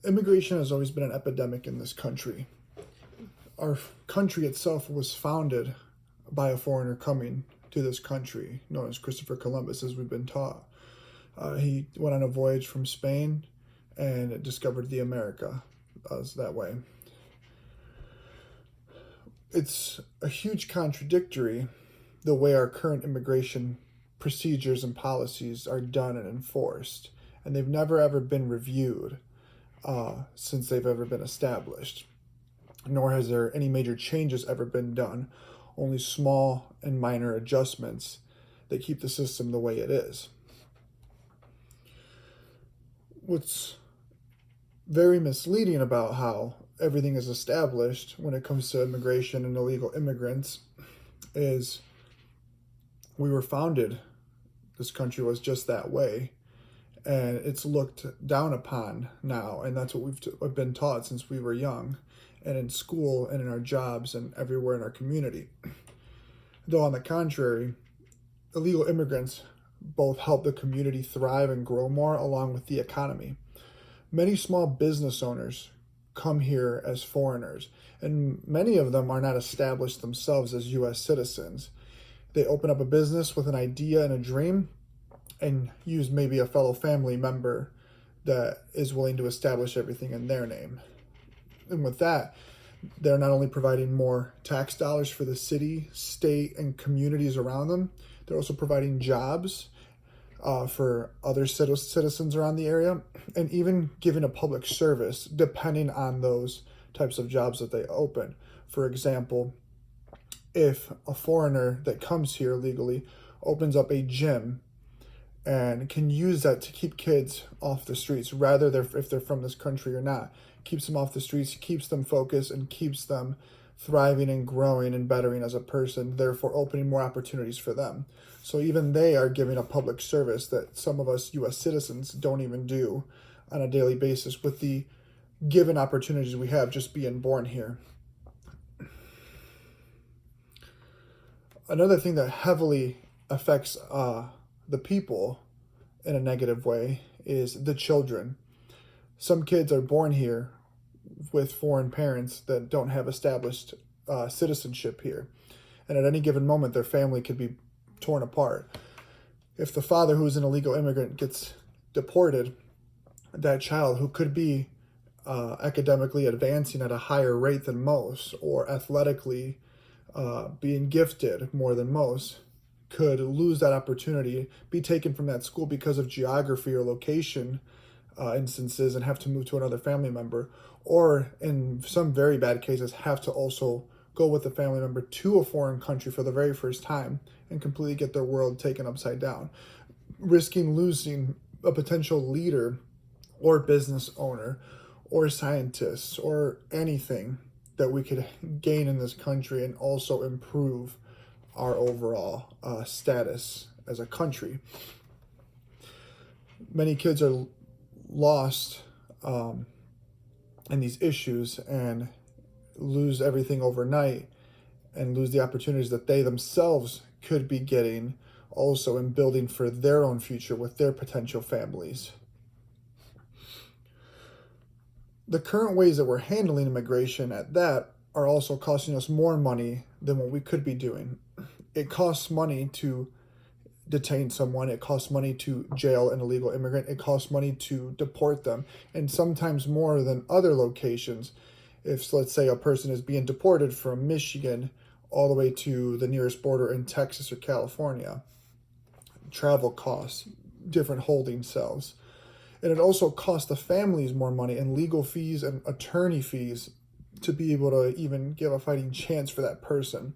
Immigration has always been an epidemic in this country. Our country itself was founded by a foreigner coming to this country, known as Christopher Columbus, as we've been taught. He went on a voyage from Spain and discovered the America that way. It's a huge contradictory the way our current immigration procedures and policies are done and enforced, and they've never ever been reviewed since they've ever been established, nor has there any major changes ever been done, only small and minor adjustments that keep the system the way it is. What's very misleading about how everything is established when it comes to immigration and illegal immigrants is we were founded, this country was just that way, and it's looked down upon now, and that's what we've been taught since we were young, and in school and in our jobs and everywhere in our community. Though on the contrary, illegal immigrants both help the community thrive and grow more along with the economy. Many small business owners come here as foreigners, and many of them are not established themselves as U.S. citizens. They open up a business with an idea and a dream and use maybe a fellow family member that is willing to establish everything in their name. And with that, they're not only providing more tax dollars for the city, state, and communities around them, they're also providing jobs for other citizens around the area, and even giving a public service depending on those types of jobs that they open. For example, if a foreigner that comes here legally opens up a gym and can use that to keep kids off the streets, if they're from this country or not, keeps them off the streets, keeps them focused, and keeps them thriving and growing and bettering as a person, therefore opening more opportunities for them. So even they are giving a public service that some of us U.S. citizens don't even do on a daily basis with the given opportunities we have just being born here. Another thing that heavily affects the people in a negative way is the children. Some kids are born here with foreign parents that don't have established citizenship here. And at any given moment, their family could be torn apart. If the father, who's an illegal immigrant, gets deported, that child, who could be academically advancing at a higher rate than most, or athletically being gifted more than most, could lose that opportunity, be taken from that school because of geography or location instances, and have to move to another family member, or in some very bad cases have to also go with a family member to a foreign country for the very first time and completely get their world taken upside down, risking losing a potential leader or business owner or scientist or anything that we could gain in this country and also improve our overall status as a country. Many kids are lost in these issues and lose everything overnight and lose the opportunities that they themselves could be getting also in building for their own future with their potential families. The current ways that we're handling immigration at that are also costing us more money than what we could be doing. It costs money to detain someone, it costs money to jail an illegal immigrant, it costs money to deport them, and sometimes more than other locations. If, let's say, a person is being deported from Michigan all the way to the nearest border in Texas or California, travel costs, different holding cells. And it also costs the families more money and legal fees and attorney fees to be able to even give a fighting chance for that person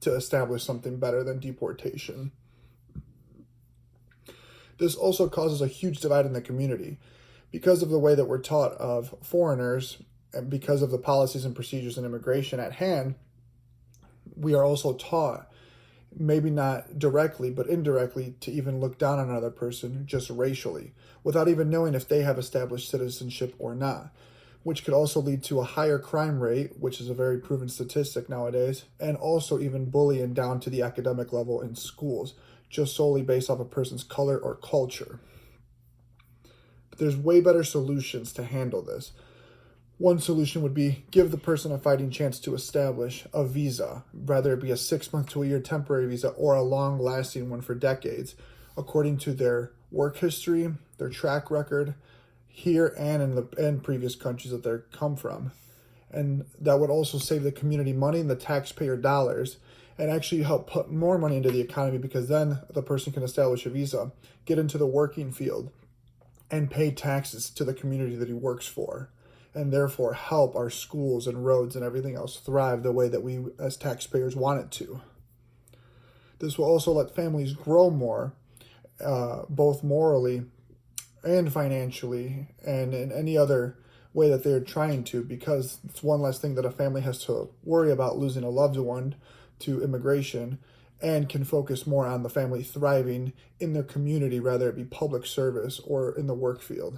to establish something better than deportation. This also causes a huge divide in the community. Because of the way that we're taught of foreigners, and because of the policies and procedures in immigration at hand, we are also taught, maybe not directly, but indirectly, to even look down on another person just racially, without even knowing if they have established citizenship or not, which could also lead to a higher crime rate, which is a very proven statistic nowadays, and also even bullying down to the academic level in schools, just solely based off a person's color or culture. But there's way better solutions to handle this. One solution would be give the person a fighting chance to establish a visa, whether it be a 6 month to a year temporary visa or a long-lasting one for decades, according to their work history, their track record here and in previous countries that they come from. And that would also save the community money and the taxpayer dollars, and actually help put more money into the economy, because then the person can establish a visa, get into the working field, and pay taxes to the community that he works for, and therefore help our schools and roads and everything else thrive the way that we as taxpayers want it to. This will also let families grow more, both morally and financially, and in any other way that they're trying to, because it's one less thing that a family has to worry about losing a loved one to immigration, and can focus more on the family thriving in their community, rather it be public service or in the work field.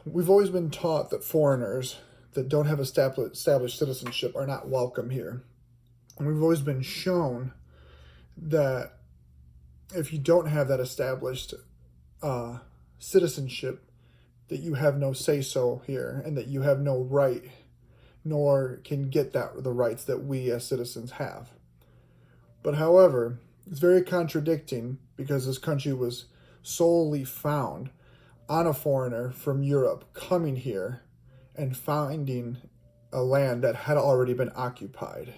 We've always been taught that foreigners that don't have established citizenship are not welcome here. And we've always been shown that if you don't have that established citizenship, that you have no say-so here, and that you have no right, nor can get the rights that we as citizens have. But however, it's very contradicting, because this country was solely found on a foreigner from Europe coming here and finding a land that had already been occupied.